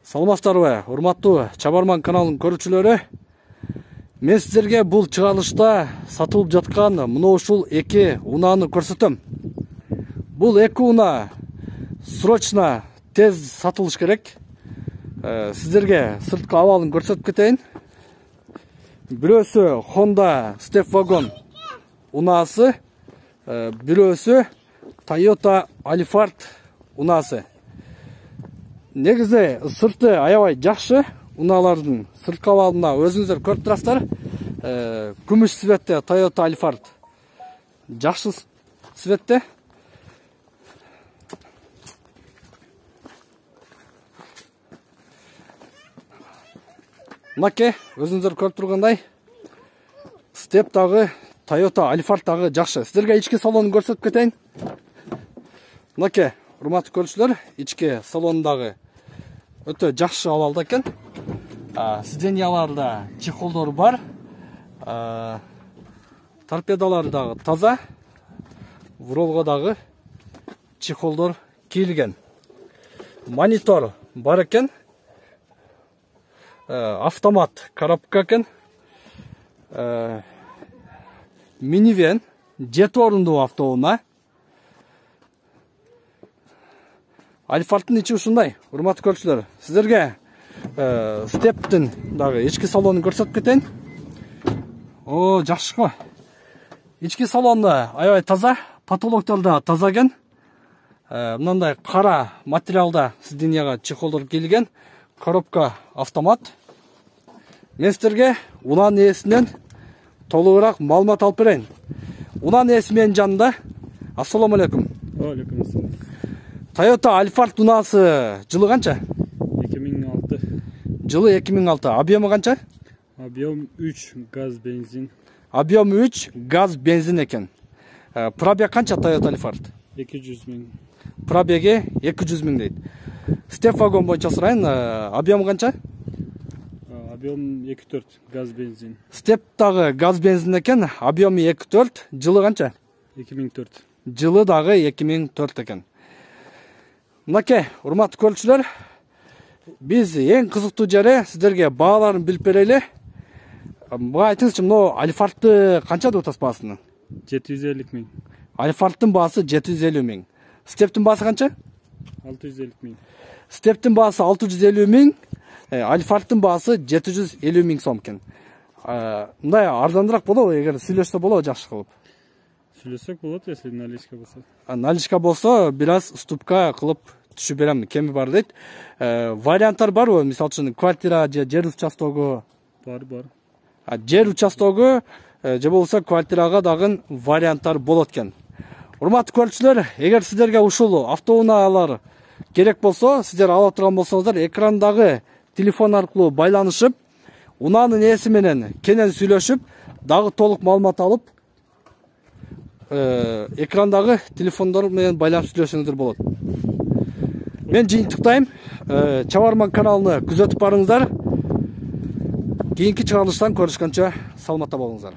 Саламатсыздарбы, урматтуу Чабарман каналынын көрүүчүлөрү. Мен сиздерге бул чыгарылышта сатылып жаткан мына ушул эки унааны көрсөтөм. Бул эки унаа срочно тез сатылыш керек. Сиздерге сырткы абалын көрсөтүп кетейин. Бирөөсү Honda Step Wagon унаасы, бирөөсү Toyota Alphard унаасы. Негизи сырты аябай жакшы. Унаалардын сырткы абалына өзүңүздөр көрүп турасыздар. Күмүш цветте Toyota Alphard. Жакшы цветте. Мынакей, өзүңүздөр көрүп тургандай, Step дагы Toyota Alphard дагы жакшы. Сиздерге ички салонун көрсөтүп кетейин. Мынакей, урматтуу көрүүчүлөр, ички салондагы өтө жакшы абалда экен. Сиденьяларда чехолдор бар. Торпедалар дагы таза. Вролго дагы чехолдор кийилген. Монитор бар экен. Автомат коробка экен. Минивэн 7 орундуу автоунаа. Alphard'ın içi ушундай, урматтуу көрүүчүлөр. Сиздерге Step'тин дагы ички салонун көрсөтүп кетейин. О, жакшы го. Ички салону аябай таза, потолоктор да таза экен. Мындай кара материалда сиденьяга чехолдор кийилген. Коробка автомат. Мен сиздерге унаанын ээсинен толугураак маалымат алып берейин. Унаанын ээси менин жанында. Ассаламу алейкум. Алейкум ассалам. Toyota Alphard унаасы жылы канча? 2006. Жылы 2006. Объемы канча? Объем 3 газ бензин. Объем 3 газ бензин экен. Пробег канча Toyota Alphard? 200 000. Пробеги 200 000 дейт. Step Wagon боюнча сурайын, объемы канча? Объем 2.4 газ бензин. Step дагы газ бензин экен, объемы 2.4, жылы канча? 2004. Жылы дагы 2004 экен. Мынакей, урматтуу көрүүчүлөр, биз эң кызыктуу жери сиздерге бааларын билип берели. Буга айтыңызчы, мына Alphard'ты канча деп атасыз баасыны? 750 000. Alphard'тын баасы 750 000. Step'тин баасы канча? 650 000. Step'тин баасы 650 000, Alphard'тын баасы 750 000 сом экен. Мындай арзандыраак болобу, эгер сүйлөшсө болобу жакшы кылып? Сүйлөсөк болот, если наличка болсо. Наличка болсо, бираз уступка кылып түшүп берем, кеми бар дейт. Варианттар барбы? Мисалы үчүн квартира же жер участогу? Бар. Жер участогу же болсо квартирага дагы варианттар болот экен. Урматтуу көрүүчүлөр, эгер сиздерге ушул автоунаалар керек болсо, сиздер ала турган болсоңуздар, экрандагы телефон аркылуу байланышып, унаанын ээси менен кенен сүйлөшүп, дагы толук маалымат алып, экрандагы телефондор менен байланып сүйлөшсөңүздөр болот. Мен жыйынтыктайм. Чабарман каналыны күзөтүп барыңыздар. Кийинки чыгарылыштан көрүшкөнчө саламатта болуңуздар.